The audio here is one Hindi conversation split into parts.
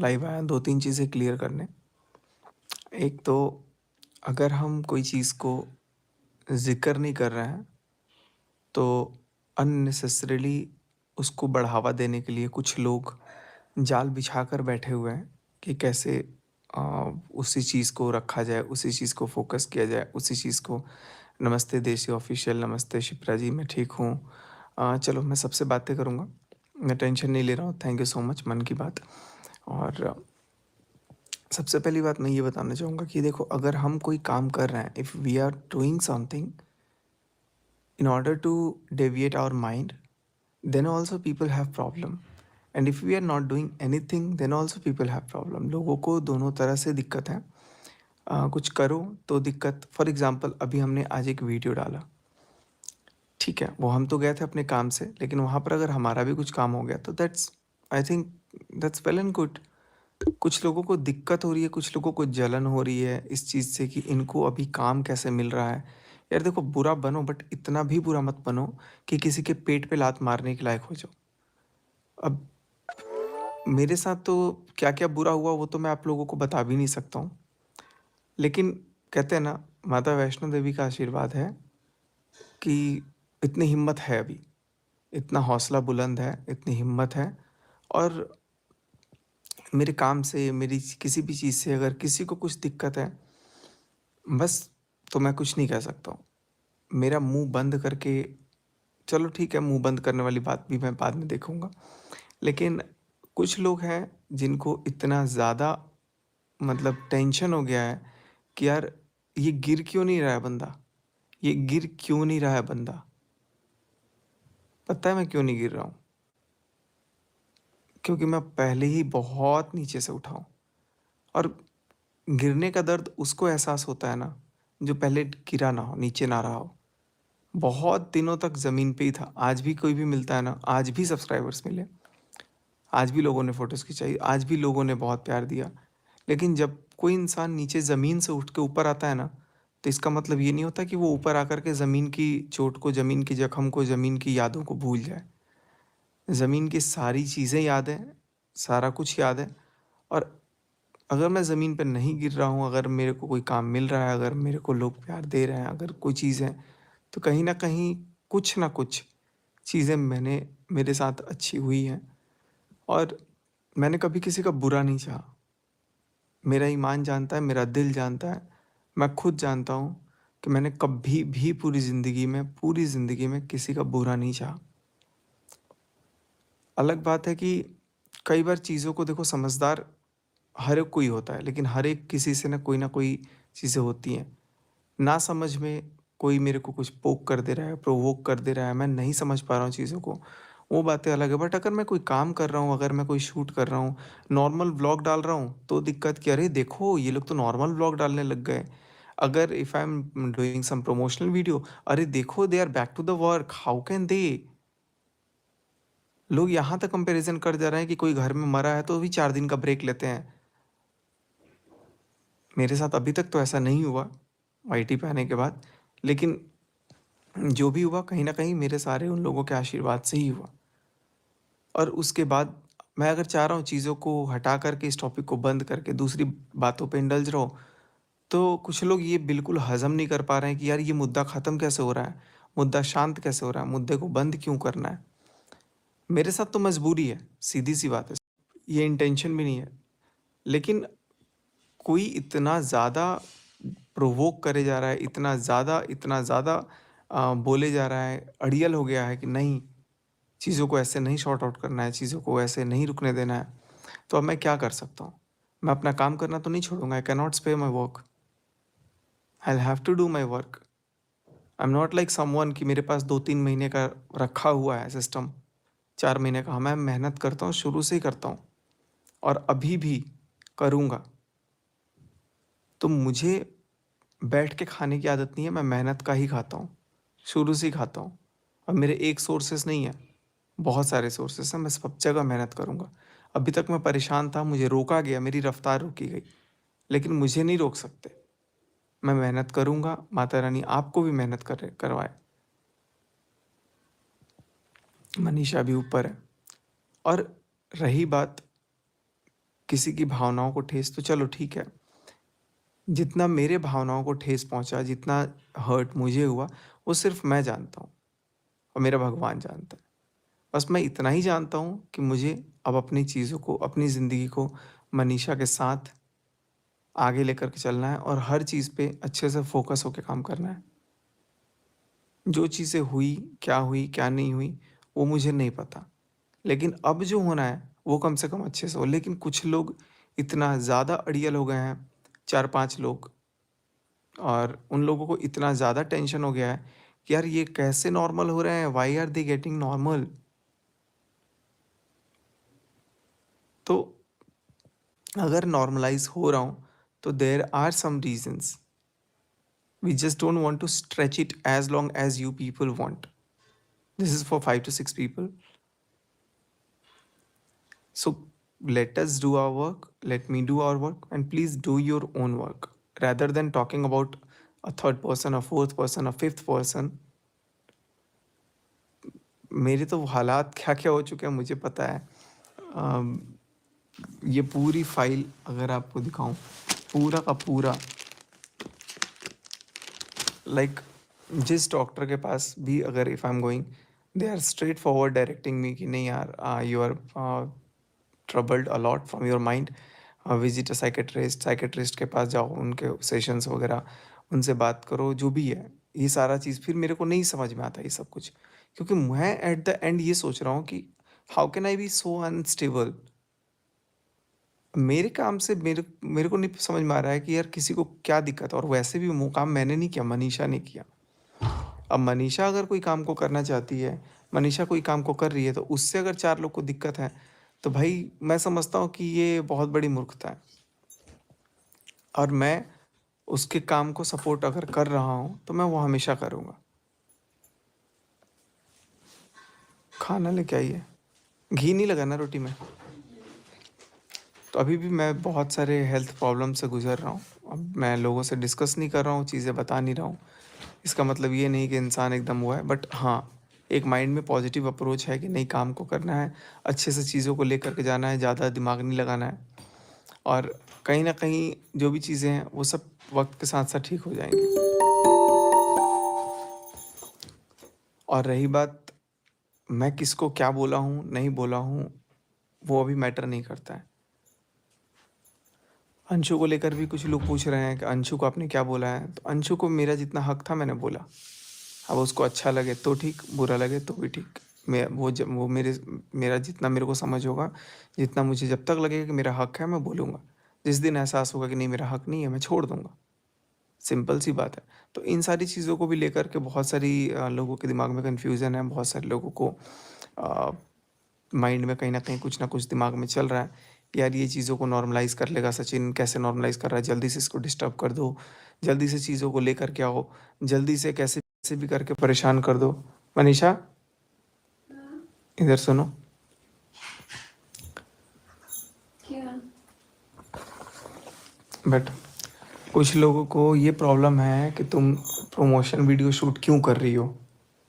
लाइव आया 2-3 चीज़ें क्लियर करने। एक तो अगर हम कोई चीज़ को ज़िक्र नहीं कर रहे हैं, तो अननेसेसरीली उसको बढ़ावा देने के लिए कुछ लोग जाल बिछाकर बैठे हुए हैं कि कैसे अ, उसी चीज़ को रखा जाए, उसी चीज़ को फ़ोकस किया जाए, उसी चीज़ को नमस्ते देशी ऑफ़िशियल, नमस्ते शिप्रा जी, मैं ठीक हूँ। चलो मैं सबसे बातें करूँगा, मैं टेंशन नहीं ले रहा हूँ, थैंक यू सो मच मन की बात। और सबसे पहली बात मैं ये बताना चाहूँगा कि देखो अगर हम कोई काम कर रहे हैं, if we are doing something in order to deviate our mind, then also people have problem, and if we are not doing anything then also people have problem। लोगों को दोनों तरह से दिक्कत है। कुछ करो तो दिक्कत, फॉर एग्जांपल अभी हमने आज एक वीडियो डाला, ठीक है, वो हम तो गए थे अपने काम से, लेकिन वहाँ पर अगर हमारा भी कुछ काम हो गया तो that's, I think that's well and good. कुछ लोगों को दिक्कत हो रही है, कुछ लोगों को जलन हो रही है इस चीज़ से कि इनको अभी काम कैसे मिल रहा है। यार देखो बुरा बनो बट इतना भी बुरा मत बनो कि किसी के पेट पे लात मारने के लायक हो जाओ। अब मेरे साथ तो क्या-क्या बुरा हुआ वो तो मैं आप लोगों को बता भी नहीं सकता हूँ। लेकिन कहते हैं ना, माता वैष्णो देवी का आशीर्वाद है कि इतनी हिम्मत है अभी, इतना हौसला बुलंद है, इतनी हिम्मत है। और मेरे काम से, मेरी किसी भी चीज़ से अगर किसी को कुछ दिक्कत है, बस तो मैं कुछ नहीं कह सकता हूँ। मेरा मुँह बंद करके, चलो ठीक है, मुँह बंद करने वाली बात भी मैं बाद में देखूँगा। लेकिन कुछ लोग हैं जिनको इतना ज़्यादा मतलब टेंशन हो गया है कि यार ये गिर क्यों नहीं रहा है बंदा? ये गिर क्यों नहीं रहा है बंदा? पता है मैं क्यों नहीं गिर रहा हूँ? क्योंकि मैं पहले ही बहुत नीचे से उठा हूँ। और गिरने का दर्द उसको एहसास होता है ना, जो पहले गिरा ना हो, नीचे ना रहा हो। बहुत दिनों तक ज़मीन पे ही था। आज भी कोई भी मिलता है ना, आज भी सब्सक्राइबर्स मिले, आज भी लोगों ने फ़ोटोज़ खिंचाई, आज भी लोगों ने बहुत प्यार दिया। लेकिन जब कोई इंसान नीचे ज़मीन से उठ के ऊपर आता है ना, तो इसका मतलब ये नहीं होता कि वो ऊपर आकर के ज़मीन की चोट को, ज़मीन की जख्म को, ज़मीन की यादों को भूल जाए। ज़मीन की सारी चीज़ें याद हैं, सारा कुछ याद है। और अगर मैं ज़मीन पे नहीं गिर रहा हूँ, अगर मेरे को कोई काम मिल रहा है, अगर मेरे को लोग प्यार दे रहे हैं, अगर कोई चीज़ है, तो कहीं न कहीं कुछ न कुछ चीज़ें मेरे साथ अच्छी हुई हैं। और मैंने कभी किसी का बुरा नहीं चाहा। मेरा ईमान जानता है, मेरा दिल जानता है, मैं खुद जानता हूँ कि मैंने कभी भी पूरी ज़िंदगी में किसी का बुरा नहीं चाहा। अलग बात है कि कई बार चीज़ों को देखो, समझदार हर एक कोई होता है, लेकिन हर एक किसी से ना कोई चीज़ें होती हैं। ना समझ में कोई मेरे को कुछ पोक कर दे रहा है, प्रोवोक कर दे रहा है, मैं नहीं समझ पा रहा हूँ चीज़ों को, वो बातें अलग है। बट अगर मैं कोई काम कर रहा हूँ, अगर मैं कोई शूट कर रहा हूँ, नॉर्मल व्लॉग डाल रहा हूँ, तो दिक्कत कि अरे देखो ये लोग तो नॉर्मल व्लॉग डालने लग गए। अगर if I am doing some promotional video, अरे देखो they are back to the work, how can they? लोग यहाँ तक कंपैरिजन कर जा रहे हैं कि कोई घर में मरा है तो भी 4 दिन का ब्रेक लेते हैं। मेरे साथ अभी तक तो ऐसा नहीं हुआ वाईटी पे आने के बाद, लेकिन जो भी हुआ कहीं न कहीं मेरे सारे उन लोगों के आशीर्वाद से ही हुआ। और उसके बाद मैं अगर चाह रहा हूँ चीज़ों को हटा करके, इस टॉपिक को बंद करके दूसरी बातों पे इंडल्ज रहो, तो कुछ लोग ये बिल्कुल हज़म नहीं कर पा रहे हैं कि यार ये मुद्दा ख़त्म कैसे हो रहा है? मुद्दा शांत कैसे हो रहा है? मुद्दे को बंद क्यों करना है? मेरे साथ तो मजबूरी है, सीधी-सी बात है। ये इंटेंशन भी नहीं है। लेकिन कोई इतना ज़्यादा प्रोवोक करे जा रहा है, इतना ज़्यादा बोले जा रहा है, अड़ियल हो गया है कि नहीं, चीज़ों को ऐसे नहीं सॉर्ट आउट करना है, चीज़ों को ऐसे नहीं रुकने देना है, तो अब मैं क्या कर सकता हूँ? मैं अपना काम करना तो नहीं छोड़ूँगा, I can not spare my work, I will have to do my work. I am not like someone कि मेरे पास 2-3 महीने का रखा हुआ है सिस्टम, 4 महीने का। हाँ, मैं मेहनत करता हूँ, शुरू से ही करता हूँ और अभी भी करूँगा। तो मुझे बैठ के खाने की आदत नहीं है, मैं मेहनत का ही खाता हूँ, शुरू से ही खाता हूँ। अब मेरे एक सोर्सेज़ नहीं है, बहुत सारे सोर्सेज़ हैं, मैं सब जगह मेहनत करूँगा। अभी तक मैं परेशान था, मुझे रोका गया, मेरी रफ़्तार रोकी गई, लेकिन मुझे नहीं रोक सकते। मैं मेहनत करूँगा, माता रानी आपको भी मेहनत करवाए। मनीषा भी ऊपर है। और रही बात किसी की भावनाओं को ठेस तो चलो ठीक है, जितना मेरे भावनाओं को ठेस पहुँचा, जितना हर्ट मुझे हुआ, वो सिर्फ़ मैं जानता हूँ और मेरा भगवान जानता है। बस मैं इतना ही जानता हूँ कि मुझे अब अपनी चीज़ों को, अपनी ज़िंदगी को मनीषा के साथ आगे लेकर के चलना है और हर चीज़ पे अच्छे से फ़ोकस होके काम करना है। जो चीज़ें हुई, क्या नहीं हुई, वो मुझे नहीं पता। लेकिन अब जो होना है, वो कम से कम अच्छे से हो। लेकिन कुछ लोग इतना ज़्यादा अड़ियल हो गए हैं, 4-5 लोग, और उन लोगों को इतना ज़्यादा टेंशन हो गया है कि यार ये कैसे नॉर्मल हो रहे हैं? Why are they getting normal? तो अगर नॉर्मलाइज़ हो रहा हूँ, तो there are some reasons. We just don't want to stretch it as long as you people want. This is for 5 to 6 people. So let us do our work, let me do our work, and please do your own work. Rather than talking about a third person, a fourth person, a fifth person, मेरे तो हालात क्या क्या हो चुके हैं मुझे पता है। अम, ये पूरी फाइल अगर आपको दिखाऊं, पूरा का पूरा, लाइक जिस डॉक्टर के पास भी अगर if I am going, they are straightforward directing me कि नहीं यार, you are troubled a lot from your mind, visit a psychiatrist, psychiatrist के पास जाओ, उनके सेशंस वगैरह, उनसे बात करो, जो भी है। ये सारा चीज़ फिर मेरे को नहीं समझ में आता ये सब कुछ, क्योंकि मैं एट द एंड ये सोच रहा हूँ कि how can I be so unstable. मेरे काम से मेरे मेरे को नहीं समझ में आ रहा है कि यार किसी को क्या दिक्कत है, और वैसे भी वो काम मैंने नहीं किया, मनीषा ने किया। अब मनीषा अगर कोई काम को करना चाहती है, मनीषा कोई काम को कर रही है, तो उससे अगर 4 लोग को दिक्कत है, तो भाई मैं समझता हूँ कि ये बहुत बड़ी मूर्खता है। और मैं उसके काम को सपोर्ट अगर कर रहा हूँ, तो मैं वो हमेशा करूँगा। खाना लेके आइए। घी नहीं लगा ना रोटी में? तो अभी भी मैं बहुत सारे हेल्थ प्रॉब्लम से गुज़र रहा हूँ। अब मैं लोगों से डिस्कस नहीं कर रहा हूँ, चीज़ें बता नहीं रहा हूँ। इसका मतलब ये नहीं कि इंसान एकदम हुआ है, बट हाँ, एक माइंड में पॉजिटिव अप्रोच है कि नहीं, काम को करना है, अच्छे से चीज़ों को लेकर के जाना है, ज़्यादा दिमाग नहीं लगाना है। और कहीं न कहीं जो भी चीज़ें हैं, वो सब वक़्त के साथ-साथ ठीक हो जाएँगी। और रही बात मैं किसको क्या बोला हूँ, नहीं बोला हूँ, वो अभी मैटर नहीं करता है। अंशु को लेकर भी कुछ लोग पूछ रहे हैं कि अंशु को आपने क्या बोला है? तो अंशु को मेरा जितना हक था मैंने बोला। अब उसको अच्छा लगे तो ठीक, बुरा लगे तो भी ठीक। मैं वो मेरा जितना मेरे को समझ होगा, जितना मुझे जब तक लगेगा कि मेरा हक है, मैं बोलूँगा। जिस दिन एहसास होगा कि नहीं मेरा हक नहीं है, मैं छोड़ दूँगा। सिंपल सी बात है। तो इन सारी चीज़ों को भी लेकर के बहुत सारी लोगों के दिमाग में कन्फ्यूज़न है, बहुत सारे लोगों को अ, माइंड में कहीं न कहीं कुछ न कुछ दिमाग में चल रहा है, कि यार ये चीज़ों को नॉर्मलाइज़ कर लेगा सचिन, कैसे नॉर्मलाइज़ कर रहा है, जल्दी से इसको डिस्टर्ब कर दो, जल्दी से चीज़ों को लेकर के आओ, जल्दी से कैसे भी करके परेशान कर दो। मनीषा, इधर सुनो। क्या? बट कुछ लोगों को ये प्रॉब्लम है कि तुम प्रमोशन वीडियो शूट क्यों कर रही हो?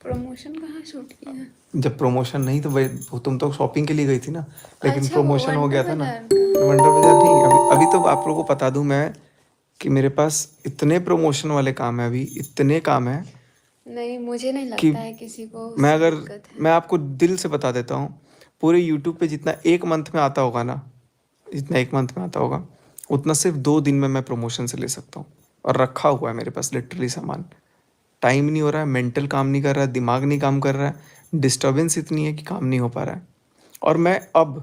प्रमोशन कहाँ शूट किया है? जब प्रमोशन नहीं तो भाई तुम तो शॉपिंग के लिए गई थी ना, लेकिन अच्छा, वो प्रमोशन हो वंडर गया था ना। बाजार का। वंडर बाजार नहीं, अभी अभी तो आप लोगों को बता दूं मैं कि मेरे पास इतने प्रमोशन वाले काम है, अभी इतने काम है नहीं, मुझे नहीं कि लगता है किसी को मैं उससे अगर दिक्कत है। मैं आपको दिल से बता देता हूँ, पूरे यूट्यूब पे जितना एक मंथ में आता होगा ना, जितना एक मंथ में आता होगा, उतना सिर्फ 2 दिन में मैं प्रमोशन से ले सकता हूँ। और रखा हुआ है मेरे पास लिटरली सामान। टाइम नहीं हो रहा है, मेंटल काम नहीं कर रहा है, दिमाग नहीं काम कर रहा है, डिस्टर्बेंस इतनी है कि काम नहीं हो पा रहा है। और मैं अब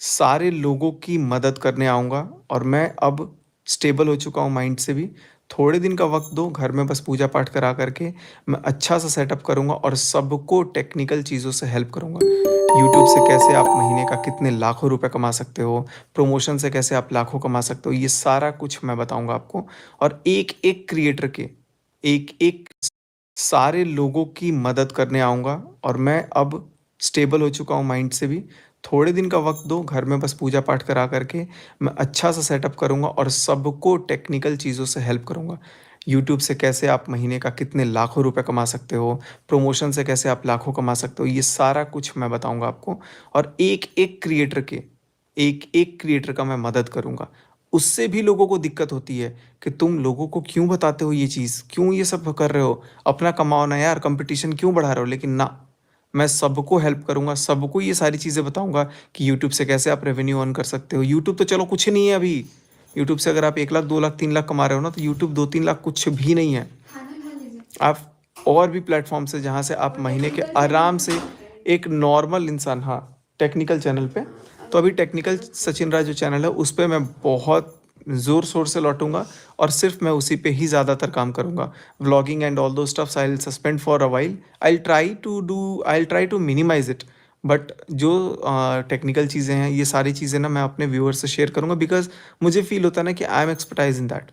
सारे लोगों की मदद करने आऊँगा, और मैं अब स्टेबल हो चुका हूँ माइंड से भी। थोड़े दिन का वक्त दो, घर में बस पूजा पाठ करा करके मैं अच्छा सा सेटअप करूँगा और सबको टेक्निकल चीज़ों से हेल्प करूँगा। यूट्यूब से कैसे आप महीने का कितने लाखों रुपए कमा सकते हो, प्रमोशन से कैसे आप लाखों कमा सकते हो, ये सारा कुछ मैं बताऊँगा आपको। और एक एक क्रिएटर के, एक एक सारे लोगों की मदद करने आऊँगा, और मैं अब स्टेबल हो चुका हूँ माइंड से भी। थोड़े दिन का वक्त दो, घर में बस पूजा पाठ करा करके मैं अच्छा सा सेटअप करूँगा और सबको टेक्निकल चीज़ों से हेल्प करूँगा। यूट्यूब से कैसे आप महीने का कितने लाखों रुपए कमा सकते हो, प्रमोशन से कैसे आप लाखों कमा सकते हो, ये सारा कुछ मैं बताऊँगा आपको। और एक एक क्रिएटर के, एक एक क्रिएटर का मैं मदद करूँगा। उससे भी लोगों को दिक्कत होती है कि तुम लोगों को क्यों बताते हो ये चीज़? क्यों ये सब कर रहे हो? अपना कमाओ ना यार, कंपटीशन क्यों बढ़ा रहे हो? लेकिन ना, मैं सबको हेल्प करूँगा, सबको ये सारी चीज़ें बताऊँगा कि यूट्यूब से कैसे आप रेवेन्यू अर्न कर सकते हो। यूट्यूब तो चलो कुछ नहीं है अभी। यूट्यूब से अगर आप 1 लाख, 2 लाख, 3 लाख कमा रहे हो ना, तो यूट्यूब 2-3 लाख कुछ भी नहीं है। आप और भी प्लेटफ़ॉर्म्स है जहाँ से आप महीने के आराम से एक नॉर्मल इंसान, हाँ, टेक्निकल चैनल पे, तो अभी टेक्निकल सचिन राय जो चैनल है उस पे मैं बहुत ज़ोर शोर से लौटूंगा और सिर्फ मैं उसी पे ही ज़्यादातर काम करूंगा। Vlogging and all those stuffs I will suspend for a while, I will try to minimise it, but जो टेक्निकल चीज़ें हैं ये सारी चीज़ें ना मैं अपने व्यूअर्स से शेयर करूंगा, बिकॉज मुझे फील होता है ना कि I am expertise in that.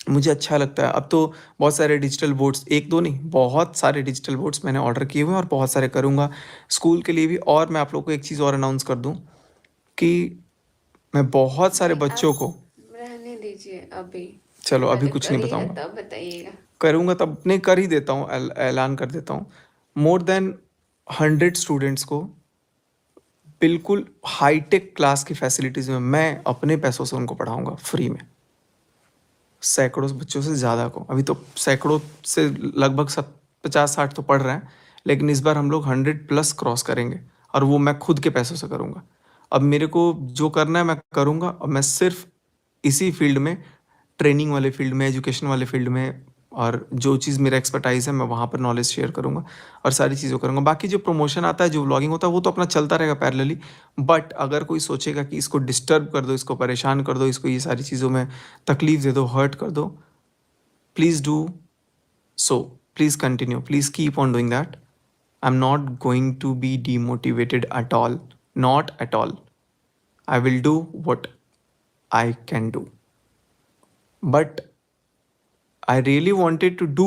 मुझे अच्छा लगता है। अब तो बहुत सारे डिजिटल बोर्ड्स, एक दो नहीं, बहुत सारे डिजिटल बोर्ड्स मैंने ऑर्डर किए हुए हैं और बहुत सारे करूँगा स्कूल के लिए भी। और मैं आप लोगों को एक चीज़ और अनाउंस कर दूँ कि मैं बहुत सारे नहीं, बच्चों आप को, रहने दीजिए अभी। चलो अभी पहले कुछ नहीं करिएगा बताऊँगा, तब बताइएगा। करूँगा तब, नहीं कर ही देता हूँ, ऐलान कर देता हूँ। मोर देन 100 स्टूडेंट्स को बिल्कुल हाईटेक क्लास की फैसिलिटीज़ में मैं अपने पैसों से उनको पढ़ाऊँगा फ्री में। सैकड़ों बच्चों से ज़्यादा को, अभी तो सैकड़ों से लगभग 50-60 तो पढ़ रहे हैं, लेकिन इस बार हम लोग 100+ क्रॉस करेंगे और वो मैं खुद के पैसों से करूँगा। अब मेरे को जो करना है मैं करूँगा और मैं सिर्फ इसी फील्ड में, ट्रेनिंग वाले फील्ड में, एजुकेशन वाले फील्ड में, और जो चीज़ मेरा एक्सपर्टाइज़ है मैं वहाँ पर नॉलेज शेयर करूँगा और सारी चीज़ों करूँगा। बाकी जो प्रमोशन आता है, जो व्लॉगिंग होता है, वो तो अपना चलता रहेगा पैरेलली। बट अगर कोई सोचेगा कि इसको डिस्टर्ब कर दो, इसको परेशान कर दो, इसको ये सारी चीज़ों में तकलीफ दे दो, हर्ट कर दो, please do so, please continue, please keep on doing that. I am not going to be demotivated at all, not at all. I will do what I can do, but I really wanted to do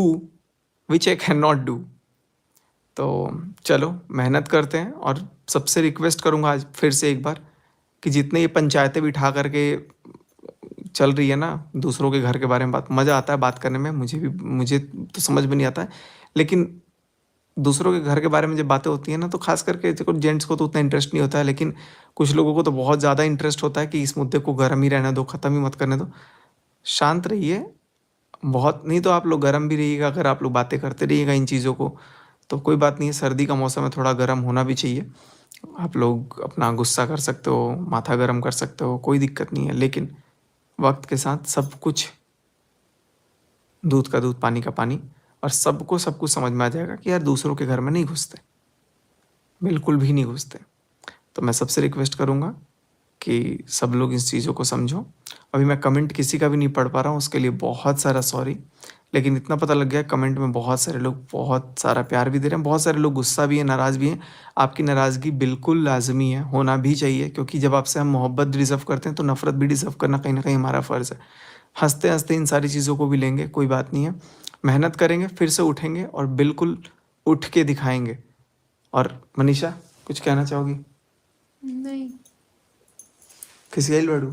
which I can not do. तो चलो मेहनत करते हैं, और सबसे रिक्वेस्ट करूँगा आज फिर से एक बार कि जितने ये पंचायतें बिठा करके चल रही है ना, दूसरों के घर के बारे में बात, मज़ा आता है बात करने में, मुझे तो समझ में नहीं आता है, लेकिन दूसरों के घर के बारे में जब बातें होती हैं ना, तो खास करके देखो जेंट्स को तो उतना इंटरेस्ट नहीं होता है, लेकिन कुछ लोगों को तो बहुत ज़्यादा इंटरेस्ट होता है कि इस मुद्दे को गर्म ही रहने दो, ख़त्म ही मत करने दो। शांत रहिए, बहुत नहीं तो आप लोग गर्म भी रहिएगा, अगर आप लोग बातें करते रहिएगा इन चीज़ों को तो कोई बात नहीं है। सर्दी का मौसम है, थोड़ा गर्म होना भी चाहिए। आप लोग अपना गुस्सा कर सकते हो, माथा गर्म कर सकते हो, कोई दिक्कत नहीं है, लेकिन वक्त के साथ सब कुछ, दूध का दूध पानी का पानी, और सबको सब कुछ समझ में आ जाएगा कि यार दूसरों के घर में नहीं घुसते, बिल्कुल भी नहीं घुसते। तो मैं सबसे रिक्वेस्ट करूँगा कि सब लोग इस चीज़ों को समझो। अभी मैं कमेंट किसी का भी नहीं पढ़ पा रहा हूँ, उसके लिए बहुत सारा सॉरी, लेकिन इतना पता लग गया कमेंट में बहुत सारे लोग बहुत सारा प्यार भी दे रहे हैं, बहुत सारे लोग गुस्सा भी हैं, नाराज़ भी हैं। आपकी नाराज़गी बिल्कुल लाज़मी है, होना भी चाहिए, क्योंकि जब आपसे हम मोहब्बत डिज़र्व करते हैं तो नफ़रत भी डिज़र्व करना कहीं न कहीं हमारा फ़र्ज़ है। हँसते-हँसते इन सारी चीज़ों को भी लेंगे, कोई बात नहीं है। मेहनत करेंगे, फिर से उठेंगे और बिल्कुल उठ के दिखाएँगे। और मनीषा, कुछ कहना चाहोगी? नहीं। खिसियाइल बाड़ू?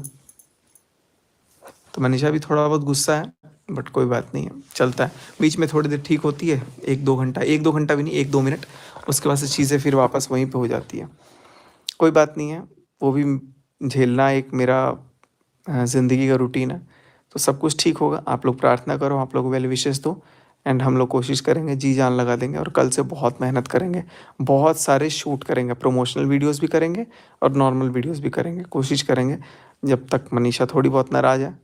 तो मनीषा भी थोड़ा बहुत गुस्सा है, बट कोई बात नहीं है, चलता है। बीच में थोड़ी देर ठीक होती है, 1-2 घंटा, 1-2 घंटा भी नहीं, 1-2 मिनट, उसके बाद से चीज़ें फिर वापस वहीं पे हो जाती हैं। कोई बात नहीं है, वो भी झेलना एक मेरा ज़िंदगी का रूटीन है। तो सब कुछ ठीक होगा, आप लोग प्रार्थना करो, आप लोग वेल विशेस दो, एंड हम लोग कोशिश करेंगे, जी जान लगा देंगे, और कल से बहुत मेहनत करेंगे, बहुत सारे शूट करेंगे, प्रमोशनल वीडियोज़ भी करेंगे और नॉर्मल वीडियोज़ भी करेंगे। कोशिश करेंगे जब तक मनीषा थोड़ी बहुत नाराज़ है,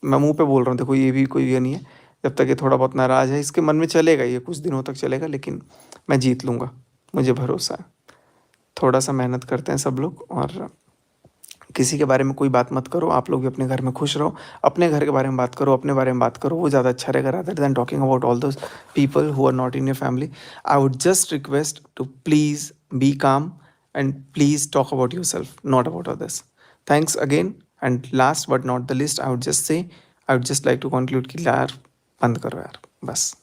मैं मुँह पे बोल रहा हूँ, देखो ये भी कोई ये नहीं है, जब तक ये थोड़ा बहुत नाराज़ है, इसके मन में चलेगा, ये कुछ दिनों तक चलेगा, लेकिन मैं जीत लूँगा, मुझे भरोसा है। थोड़ा सा मेहनत करते हैं सब लोग, और किसी के बारे में कोई बात मत करो, आप लोग भी अपने घर में खुश रहो, अपने घर के बारे में बात करो, अपने बारे में बात करो, वो ज़्यादा अच्छा रहेगा rather than talking about all those people who are not in your family. I would just request to please be calm and please talk about yourself, not about others. Thanks again, and last but not the least, I would just say, I would just like to conclude कि यार बंद करो यार, बस।